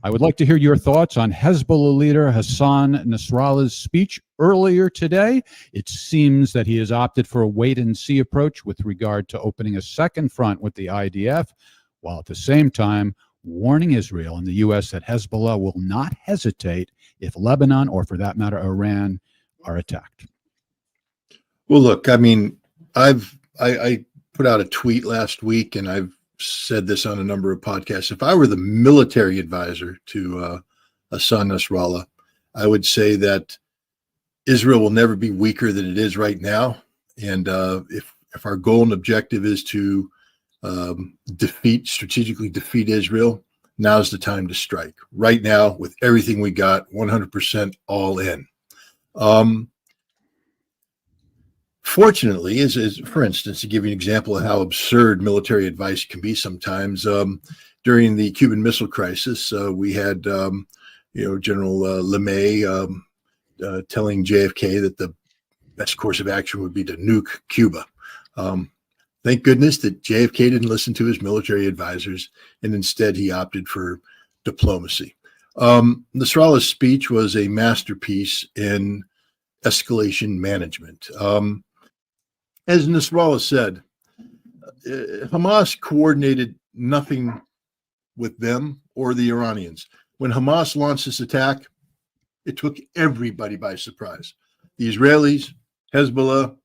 I would like to hear your thoughts on Hezbollah leader Hassan Nasrallah's speech earlier today. It seems that he has opted for a wait-and-see approach with regard to opening a second front with the IDF, while at the same time warning Israel and the U.S. that Hezbollah will not hesitate if Lebanon, or for that matter, Iran, are attacked. Well, look, I mean, I put out a tweet last week, and I've said this on a number of podcasts. If I were the military advisor to Hassan Nasrallah, I would say that Israel will never be weaker than it is right now. And if our goal and objective is to strategically defeat Israel, now's the time to strike. Right now, with everything we got, 100% all in. Fortunately, as for instance, to give you an example of how absurd military advice can be sometimes, during the Cuban Missile Crisis, we had General LeMay telling JFK that the best course of action would be to nuke Cuba. Thank goodness that JFK didn't listen to his military advisors, and instead he opted for diplomacy. Nasrallah's speech was a masterpiece in escalation management. As Nasrallah said, Hamas coordinated nothing with them or the Iranians. When Hamas launched this attack, it took everybody by surprise. The Israelis, Hezbollah,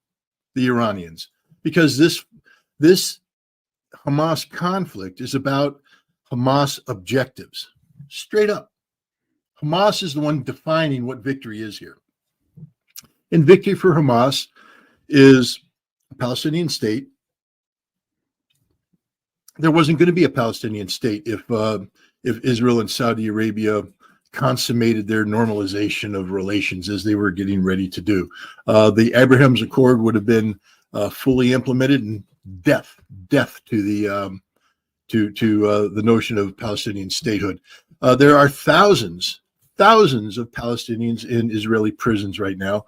the Iranians, because this Hamas conflict is about Hamas objectives. Straight up. Hamas is the one defining what victory is here. And victory for Hamas is a Palestinian state. There wasn't going to be a Palestinian state if Israel and Saudi Arabia consummated their normalization of relations as they were getting ready to do. The Abraham's Accord would have been fully implemented, and death to the notion of Palestinian statehood. There are thousands of Palestinians in Israeli prisons right now.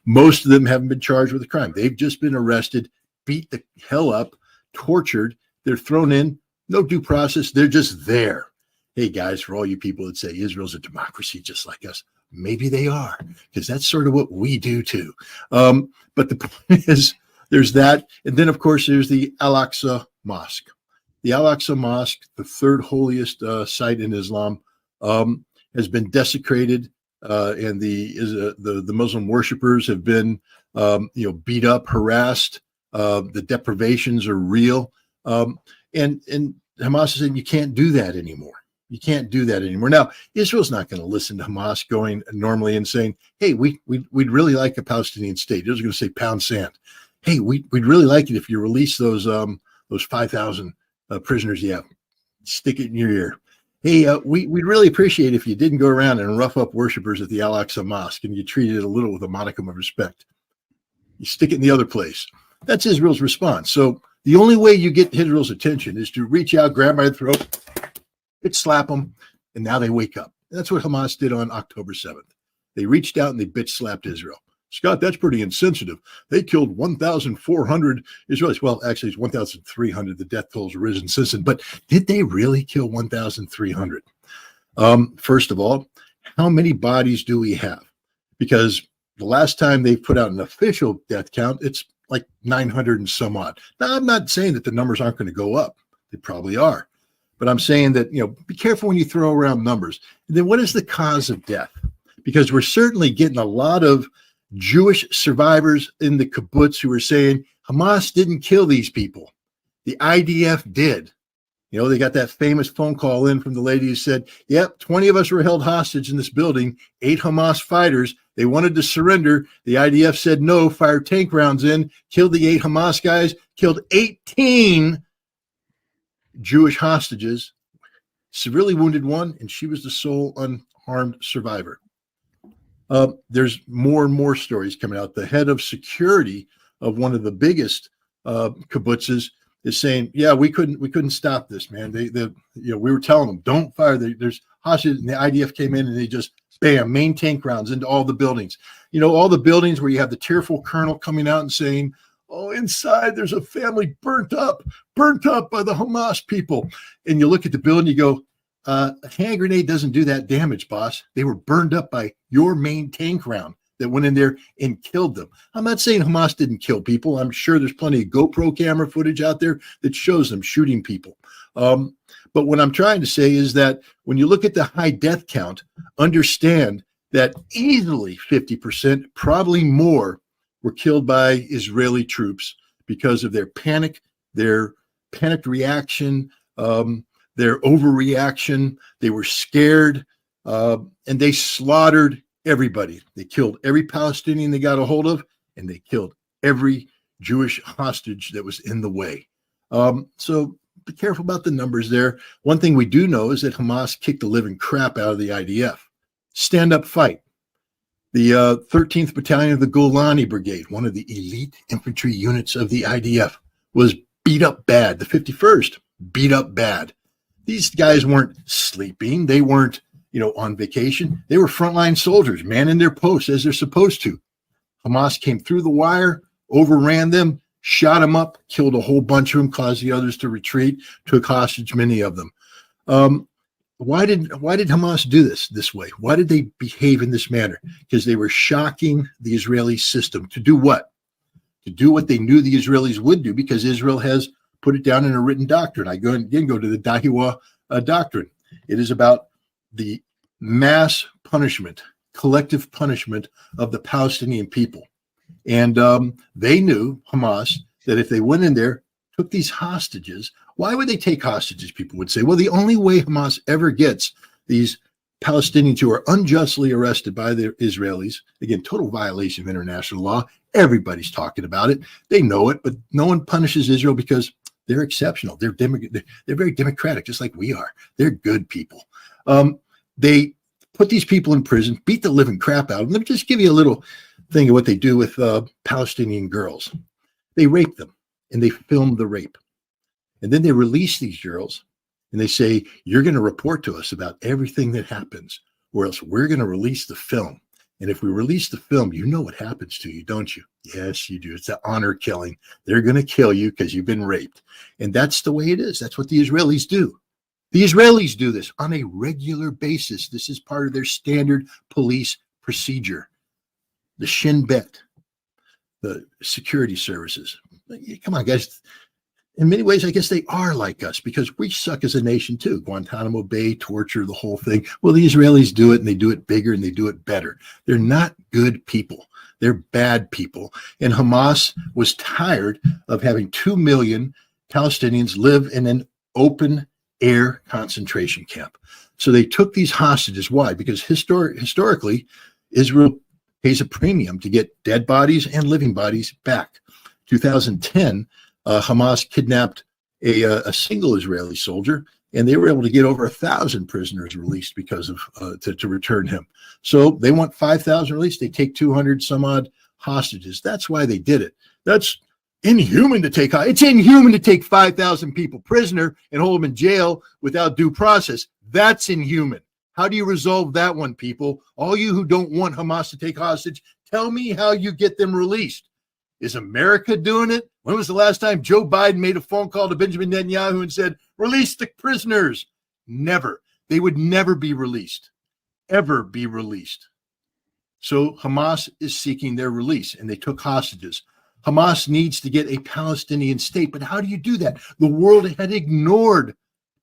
Most of them haven't been charged with a crime. They've just been arrested, beat the hell up, tortured. They're thrown in, no due process. They're just there. Hey, guys, for all you people that say Israel's a democracy just like us, maybe they are, because that's sort of what we do too. But the point is, there's that. And then, of course, there's the Al-Aqsa Mosque. The Al-Aqsa Mosque, the third holiest site in Islam, has been desecrated, and the Muslim worshipers have been beat up, harassed. The deprivations are real, and Hamas is saying you can't do that anymore. You can't do that anymore. Now, Israel's not going to listen to Hamas going normally and saying, "Hey, we'd really like a Palestinian state." Israel's going to say, "Pound sand." Hey, we'd really like it if you release those 5,000 prisoners you have. Stick it in your ear. Hey, we'd really appreciate if you didn't go around and rough up worshipers at the Al-Aqsa Mosque and you treated it a little with a modicum of respect. You stick it in the other place. That's Israel's response. So the only way you get Israel's attention is to reach out, grab by the throat, slap them, and now they wake up. That's what Hamas did on October 7th. They reached out and they bitch slapped Israel. Scott, that's pretty insensitive. They killed 1,400 Israelis. Well, actually, it's 1,300. The death toll's risen since then. But did they really kill 1,300? First of all, how many bodies do we have? Because the last time they put out an official death count, it's like 900 and some odd. Now, I'm not saying that the numbers aren't going to go up. They probably are. But I'm saying that, be careful when you throw around numbers. And then what is the cause of death? Because we're certainly getting a lot of Jewish survivors in the kibbutz who are saying Hamas didn't kill these people. The IDF did. They got that famous phone call in from the lady who said, yep, 20 of us were held hostage in this building, 8 Hamas fighters. They wanted to surrender. The IDF said no, fired tank rounds in, killed the 8 Hamas guys, killed 18 Jewish hostages, severely wounded 1, and she was the sole unharmed survivor. There's more and more stories coming out. The head of security of one of the biggest kibbutzes is saying, "Yeah, we couldn't stop this, man. We were telling them don't fire. There's hostages." And the IDF came in and they just bam, main tank rounds into all the buildings. All the buildings where you have the tearful colonel coming out and saying, "Oh, inside there's a family burnt up by the Hamas people." And you look at the building, you go, A hand grenade doesn't do that damage, boss. They were burned up by your main tank round that went in there and killed them. I'm not saying Hamas didn't kill people. I'm sure there's plenty of GoPro camera footage out there that shows them shooting people. But what I'm trying to say is that when you look at the high death count, understand that easily 50%, probably more, were killed by Israeli troops because of their panicked reaction, their overreaction. They were scared, and they slaughtered everybody. They killed every Palestinian they got a hold of, and they killed every Jewish hostage that was in the way. So be careful about the numbers there. One thing we do know is that Hamas kicked the living crap out of the IDF. Stand up fight. The 13th Battalion of the Golani Brigade, one of the elite infantry units of the IDF, was beat up bad. The 51st beat up bad. These guys weren't sleeping. They weren't, on vacation. They were frontline soldiers, manning their posts as they're supposed to. Hamas came through the wire, overran them, shot them up, killed a whole bunch of them, caused the others to retreat, took hostage many of them. Why did Hamas do this way? Why did they behave in this manner? Because they were shocking the Israeli system. To do what? To do what they knew the Israelis would do, because Israel has put it down in a written doctrine. I go to the Dahiwa doctrine. It is about the mass punishment, collective punishment of the Palestinian people. And they knew, Hamas, that if they went in there, took these hostages. Why would they take hostages? People would say, well, the only way Hamas ever gets these Palestinians who are unjustly arrested by the Israelis, again, total violation of international law. Everybody's talking about it. They know it, but no one punishes Israel because they're exceptional. They're very democratic, just like we are. They're good people. They put these people in prison, beat the living crap out of them. Let me just give you a little thing of what they do with Palestinian girls. They rape them, and they film the rape. And then they release these girls, and they say, you're going to report to us about everything that happens, or else we're going to release the film. And if we release the film, you know what happens to you, don't you? Yes, you do. It's an honor killing. They're going to kill you because you've been raped. And that's the way it is. That's what the Israelis do. The Israelis do this on a regular basis. This is part of their standard police procedure. The Shin Bet, the security services. Come on, guys. In many ways, I guess they are like us because we suck as a nation too. Guantanamo Bay, torture, the whole thing. Well, the Israelis do it, and they do it bigger, and they do it better. They're not good people. They're bad people. And Hamas was tired of having 2 million Palestinians live in an open air concentration camp. So they took these hostages. Why? Because historically, Israel pays a premium to get dead bodies and living bodies back. 2010, Hamas kidnapped a single Israeli soldier, and they were able to get over 1,000 prisoners released because of to return him. So they want 5,000 released. They take 200 some odd hostages. That's why they did it. That's inhuman to take. It's inhuman to take 5,000 people prisoner and hold them in jail without due process. That's inhuman. How do you resolve that one, people? All you who don't want Hamas to take hostage, tell me how you get them released. Is America doing it? When was the last time Joe Biden made a phone call to Benjamin Netanyahu and said, release the prisoners? Never. They would never be released, ever be released. So Hamas is seeking their release, and they took hostages. Hamas needs to get a Palestinian state, but how do you do that? The world had ignored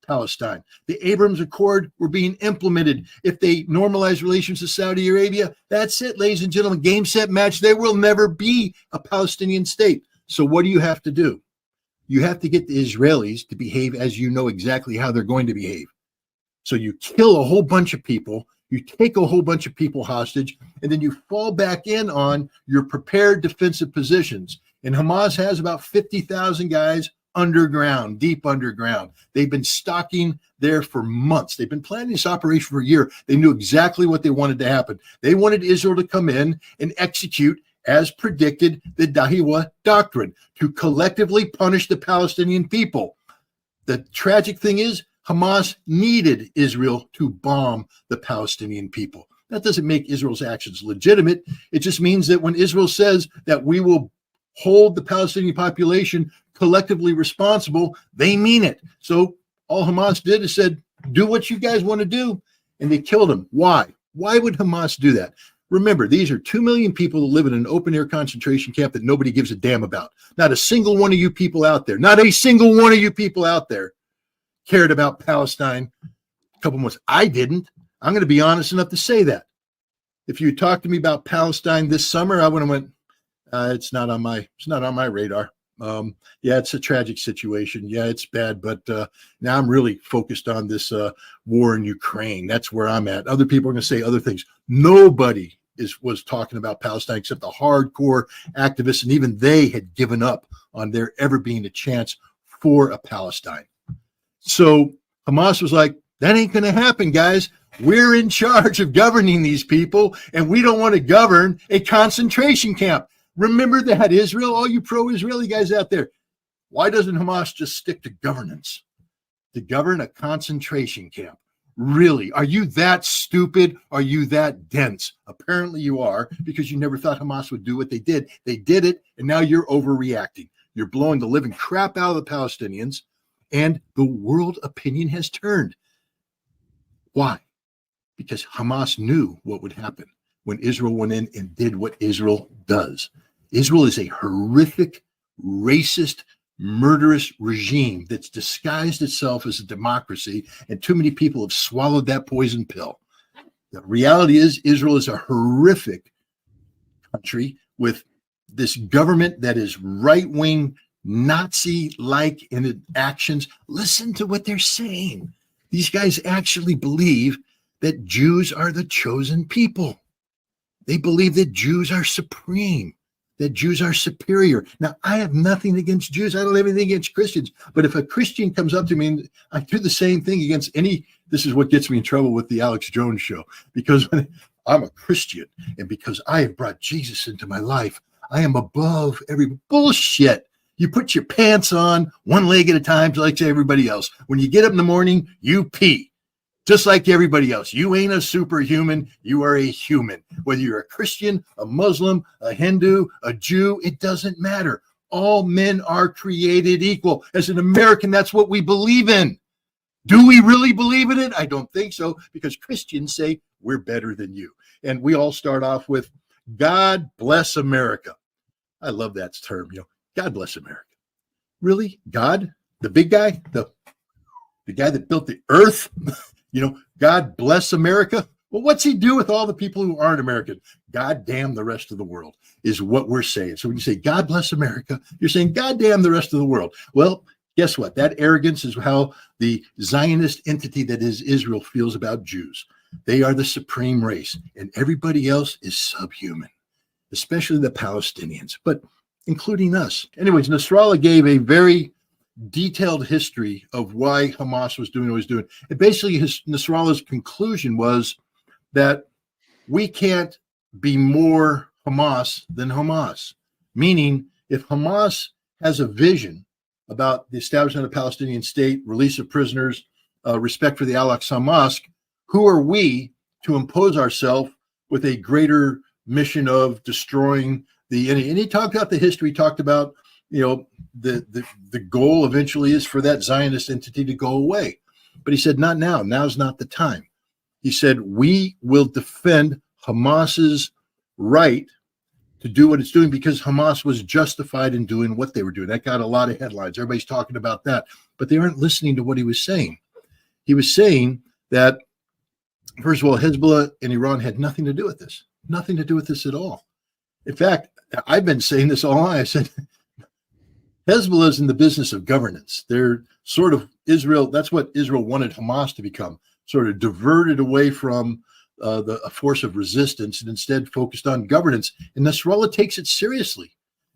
Palestine. The Abraham Accord were being implemented. If they normalize relations to Saudi Arabia, that's it, ladies and gentlemen. Game, set, match. There will never be a Palestinian state. So what do you have to do? You have to get the Israelis to behave as you know exactly how they're going to behave. So you kill a whole bunch of people, you take a whole bunch of people hostage, and then you fall back in on your prepared defensive positions. And Hamas has about 50,000 guys underground, deep underground. They've been stalking there for months. They've been planning this operation for a year. They knew exactly what they wanted to happen. They wanted Israel to come in and execute, as predicted, the Dahiwa doctrine, to collectively punish the Palestinian people. The tragic thing is, Hamas needed Israel to bomb the Palestinian people. That doesn't make Israel's actions legitimate. It just means that when Israel says that we will hold the Palestinian population collectively responsible, they mean it. So all Hamas did is said, do what you guys want to do. And they killed him. Why? Why would Hamas do that? Remember, these are 2 million people who live in an open-air concentration camp that nobody gives a damn about. Not a single one of you people out there, not a single one of you people out there cared about Palestine a couple months. I didn't. I'm going to be honest enough to say that. If you talked to me about Palestine this summer, I would have went, it's not on my radar. Yeah, it's a tragic situation. Yeah, it's bad, but now I'm really focused on this war in Ukraine. That's where I'm at. Other people are going to say other things. Nobody was talking about Palestine except the hardcore activists, and even they had given up on there ever being a chance for a Palestine. So Hamas was like, that ain't going to happen, guys. We're in charge of governing these people, and we don't want to govern a concentration camp. Remember that, Israel, all you pro-Israeli guys out there. Why doesn't Hamas just stick to governance? To govern a concentration camp? Really? Are you that stupid? Are you that dense? Apparently you are, because you never thought Hamas would do what they did. They did it, and now you're overreacting. You're blowing the living crap out of the Palestinians, and the world opinion has turned. Why? Because Hamas knew what would happen when Israel went in and did what Israel does. Israel is a horrific, racist, murderous regime that's disguised itself as a democracy, and too many people have swallowed that poison pill. The reality is Israel is a horrific country with this government that is right-wing, Nazi-like in its actions. Listen to what they're saying. These guys actually believe that Jews are the chosen people. They believe that Jews are supreme, that Jews are superior. Now, I have nothing against Jews. I don't have anything against Christians. But if a Christian comes up to me, and I do the same thing against any, this is what gets me in trouble with the Alex Jones show, because when I'm a Christian and because I have brought Jesus into my life, I am above every bullshit. You put your pants on one leg at a time, like everybody else. When you get up in the morning, you pee. Just like everybody else. You ain't a superhuman. You are a human. Whether you're a Christian, a Muslim, a Hindu, a Jew, it doesn't matter. All men are created equal. As an American, that's what we believe in. Do we really believe in it? I don't think so, because Christians say we're better than you. And we all start off with, God bless America. I love that term, God bless America. Really? God? The big guy? The guy that built the earth? God bless America. Well, what's he do with all the people who aren't American? God damn the rest of the world is what we're saying. So when you say God bless America, you're saying God damn the rest of the world. Well, guess what? That arrogance is how the Zionist entity that is Israel feels about Jews. They are the supreme race, and everybody else is subhuman, especially the Palestinians, but including us. Anyways, Nasrallah gave a very detailed history of why Hamas was doing what it was doing. And basically, Nasrallah's conclusion was that we can't be more Hamas than Hamas. Meaning, if Hamas has a vision about the establishment of a Palestinian state, release of prisoners, respect for the Al-Aqsa Mosque, who are we to impose ourselves with a greater mission of destroying the enemy? And he talked about the history, talked about the goal eventually is for that Zionist entity to go away. But he said, not now. Now's not the time. He said, we will defend Hamas's right to do what it's doing because Hamas was justified in doing what they were doing. That got a lot of headlines. Everybody's talking about that, but they aren't listening to what he was saying. He was saying that, first of all, Hizbullah and Iran had nothing to do with this. Nothing to do with this at all. In fact, I've been saying this all along. I said, Hezbollah is in the business of governance. They're sort of Israel. That's what Israel wanted Hamas to become, sort of diverted away from a force of resistance and instead focused on governance. And Nasrallah takes it seriously.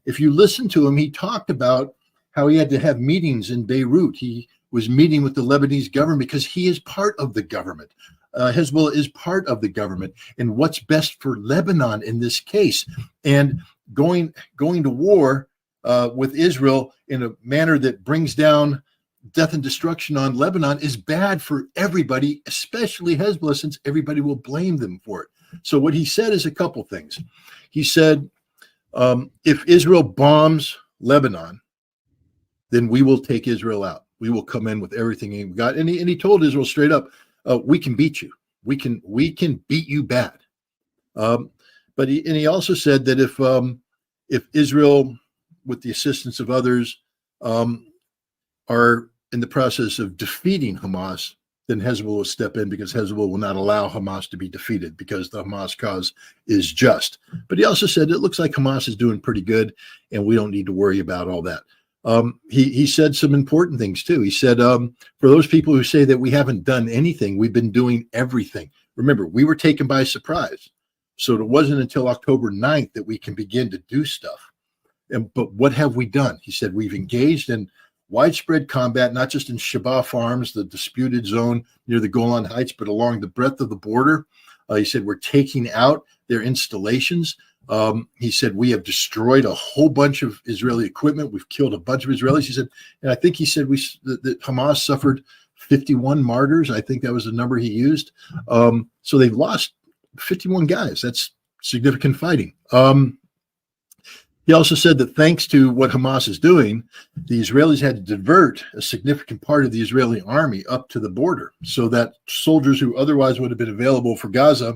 If you listen to him, he talked about how he had to have meetings in Beirut. He was meeting with the Lebanese government because he is part of the government. Hezbollah is part of the government, and what's best for Lebanon in this case. And going to war with Israel in a manner that brings down death and destruction on Lebanon is bad for everybody, especially Hezbollah, since everybody will blame them for it. So what he said is a couple things. He said, if Israel bombs Lebanon, then we will take Israel out. We will come in with everything we got. And he told Israel straight up, we can beat you. We can beat you bad. But he also said that if Israel, with the assistance of others, are in the process of defeating Hamas, then Hezbollah will step in, because Hezbollah will not allow Hamas to be defeated, because the Hamas cause is just. But he also said it looks like Hamas is doing pretty good, and we don't need to worry about all that. He said some important things too. He said, for those people who say that we haven't done anything, we've been doing everything. Remember, we were taken by surprise. So it wasn't until October 9th that we can begin to do stuff. But what have we done? He said, we've engaged in widespread combat, not just in Shabah Farms, the disputed zone near the Golan Heights, but along the breadth of the border. He said, we're taking out their installations. He said, we have destroyed a whole bunch of Israeli equipment. We've killed a bunch of Israelis. He said, and I think he said that Hamas suffered 51 martyrs. I think that was the number he used. So they've lost 51 guys. That's significant fighting. He also said that thanks to what Hamas is doing, the Israelis had to divert a significant part of the Israeli army up to the border, so that soldiers who otherwise would have been available for Gaza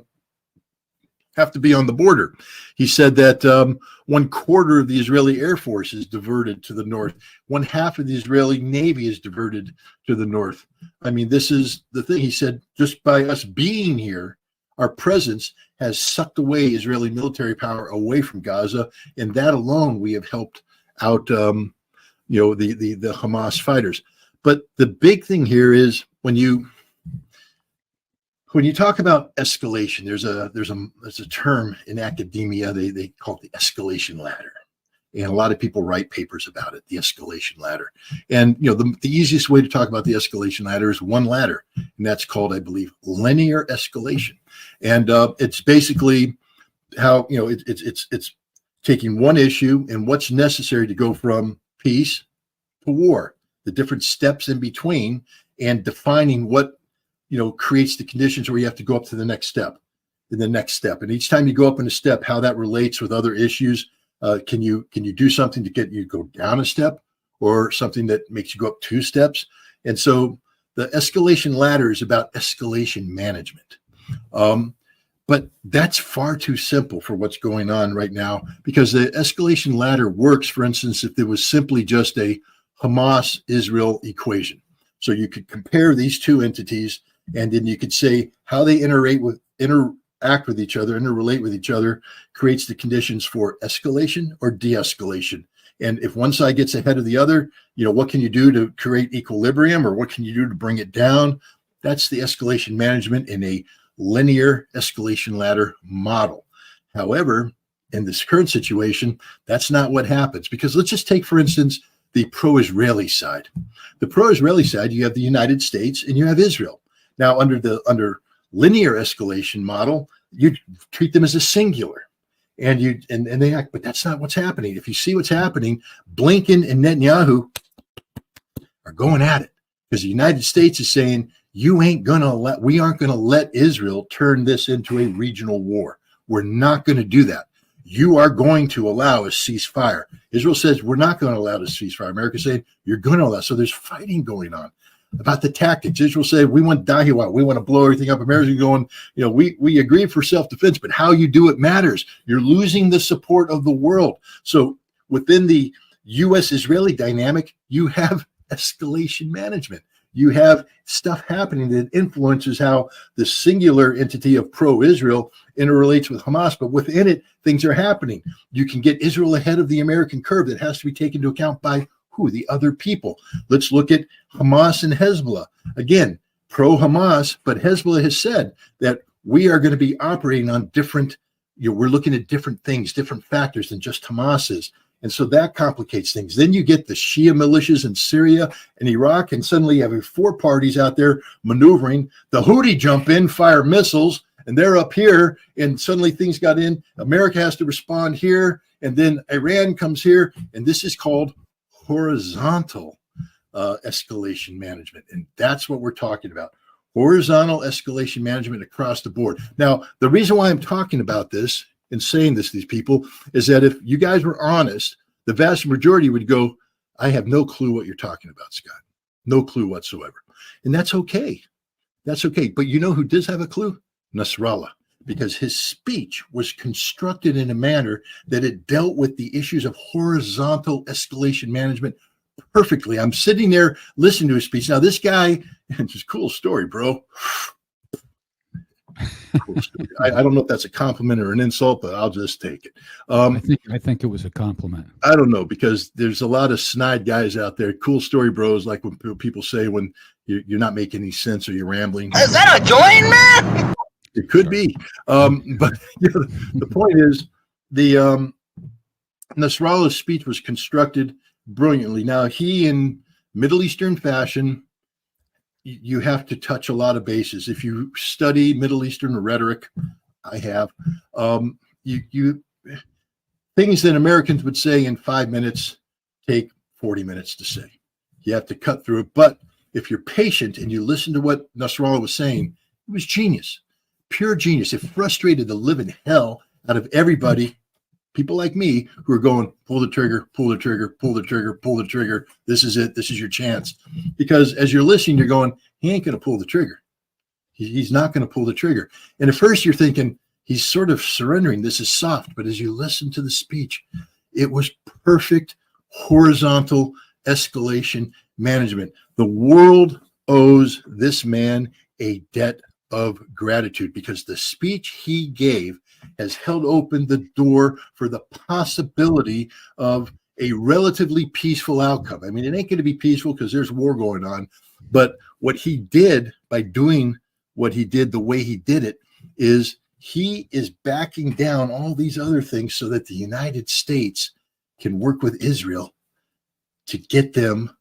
have to be on the border. He said that 1/4 of the Israeli Air Force is diverted to the north. 1/2 of the Israeli Navy is diverted to the north. I mean, this is the thing. He said, just by us being here, our presence has sucked away Israeli military power away from Gaza, and that alone we have helped out, the Hamas fighters. But the big thing here is when you talk about escalation, there's a term in academia they call it the escalation ladder, and a lot of people write papers about it, the escalation ladder. And the easiest way to talk about the escalation ladder is one ladder, and that's called, I believe, linear escalation. And it's basically how it's taking one issue and what's necessary to go from peace to war, the different steps in between, and defining what creates the conditions where you have to go up to the next step, and the next step. And each time you go up in a step, how that relates with other issues. Can you do something to get you to go down a step, or something that makes you go up 2 steps? And so the escalation ladder is about escalation management. But that's far too simple for what's going on right now, because the escalation ladder works, for instance, if there was simply just a Hamas-Israel equation. So you could compare these two entities, and then you could say how they interact with each other, interrelate with each other, creates the conditions for escalation or de-escalation. And if one side gets ahead of the other, what can you do to create equilibrium, or what can you do to bring it down? That's the escalation management in a linear escalation ladder model. However, in this current situation, that's not what happens, because let's just take, for instance, the pro-Israeli side. The pro-Israeli side, you have the United States and you have Israel. Now, under linear escalation model, you treat them as a singular, and they act, but that's not what's happening. If you see what's happening, Blinken and Netanyahu are going at it, because the United States is saying, we aren't going to let Israel turn this into a regional war. We're not going to do that. You are going to allow a ceasefire. Israel says, we're not going to allow a ceasefire. America's saying, you're going to allow. So there's fighting going on about the tactics. Israel said, we want Dahiwa. We want to blow everything up. America's going, we agreed for self-defense, but how you do it matters. You're losing the support of the world. So within the U.S.-Israeli dynamic, you have escalation management. You have stuff happening that influences how the singular entity of pro-Israel interrelates with Hamas, but within it, things are happening. You can get Israel ahead of the American curve. That has to be taken into account by who? The other people. Let's look at Hamas and Hezbollah. Again, pro-Hamas, but Hezbollah has said that we are going to be operating on different, we're looking at different things, different factors than just Hamas is. And so that complicates things. Then you get the Shia militias in Syria and Iraq, and suddenly you have 4 parties out there maneuvering. The Houthi jump in, fire missiles, and they're up here, and suddenly things got in. America has to respond here, and then Iran comes here, and this is called horizontal escalation management. And that's what we're talking about. Horizontal escalation management across the board. Now, the reason why I'm talking about this and saying this to these people is that if you guys were honest, the vast majority would go, I have no clue what you're talking about, Scott. No clue whatsoever. And that's okay. That's okay. But you know who does have a clue? Nasrallah, because his speech was constructed in a manner that it dealt with the issues of horizontal escalation management perfectly. I'm sitting there listening to his speech. Now, this guy, it's a cool story, bro. Cool story. I don't know if that's a compliment or an insult, but I'll just take it. I think it was a compliment. I don't know, because there's a lot of snide guys out there. Cool story, bros, like when people say when you're not making any sense or you're rambling. Is that a join, man? It could be. But you know, the point is, the Nasrallah's speech was constructed brilliantly. Now, he, in Middle Eastern fashion, you have to touch a lot of bases. If you study Middle Eastern rhetoric, I have, you things that Americans would say in 5 minutes take 40 minutes to say. You have to cut through it. But if you're patient and you listen to what Nasrallah was saying, it was genius, pure genius. It frustrated the living hell out of everybody, people like me, who are going, pull the trigger, pull the trigger, pull the trigger, pull the trigger. This is it. This is your chance. Because as you're listening, you're going, he ain't going to pull the trigger. He's not going to pull the trigger. And at first you're thinking, he's sort of surrendering. This is soft. But as you listen to the speech, it was perfect horizontal escalation management. The world owes this man a debt of gratitude, because the speech he gave has held open the door for the possibility of a relatively peaceful outcome. I mean, it ain't going to be peaceful because there's war going on, but what he did by doing what he did the way he did it is he is backing down all these other things so that the United States can work with Israel to get them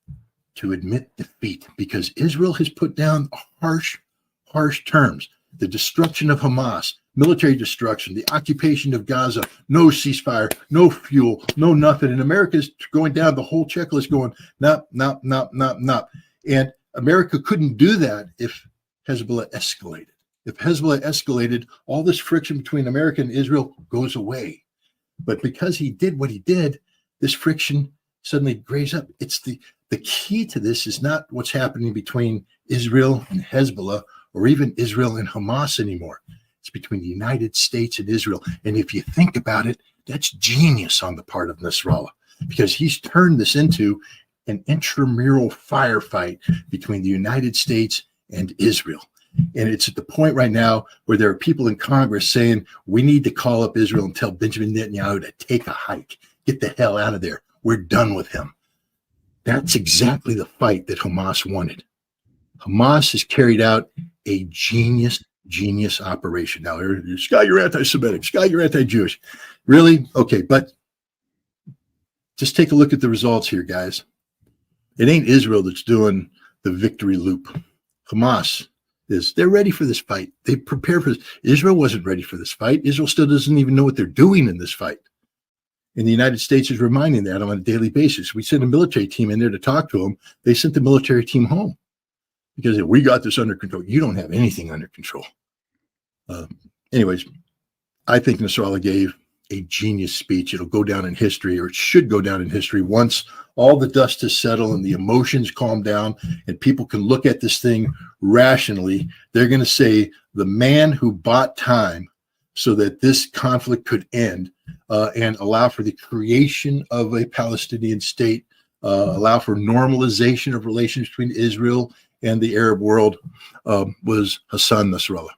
to admit defeat, because Israel has put down harsh terms. The destruction of Hamas, military destruction, the occupation of Gaza, no ceasefire, no fuel, no nothing. And America's going down the whole checklist going, no. And America couldn't do that if Hezbollah escalated. If Hezbollah escalated, all this friction between America and Israel goes away. But because he did what he did, this friction suddenly grays up. It's the key to this is not what's happening between Israel and Hezbollah or even Israel and Hamas anymore. It's between the United States and Israel. And if you think about it, that's genius on the part of Nasrallah, because he's turned this into an intramural firefight between the United States and Israel. And it's at the point right now where there are people in Congress saying, we need to call up Israel and tell Benjamin Netanyahu to take a hike, get the hell out of there. We're done with him. That's exactly the fight that Hamas wanted. Hamas has carried out a genius operation. Now, Scott, you're anti-Semitic. Scott, you're anti-Jewish. Really? Okay, but just take a look at the results here, guys. It ain't Israel that's doing the victory loop. Hamas is. They're ready for this fight. They prepared for this. Israel wasn't ready for this fight. Israel still doesn't even know what they're doing in this fight. And the United States is reminding that on a daily basis. We sent a military team in there to talk to them. They sent the military team home because we got this under control. You don't have anything under control. Anyways, I think Nasrallah gave a genius speech. It'll go down in history, or it should go down in history, once all the dust has settled and the emotions calm down and people can look at this thing rationally. They're going to say the man who bought time so that this conflict could end and allow for the creation of a Palestinian state, allow for normalization of relations between Israel and the Arab world, was Hassan Nasrallah.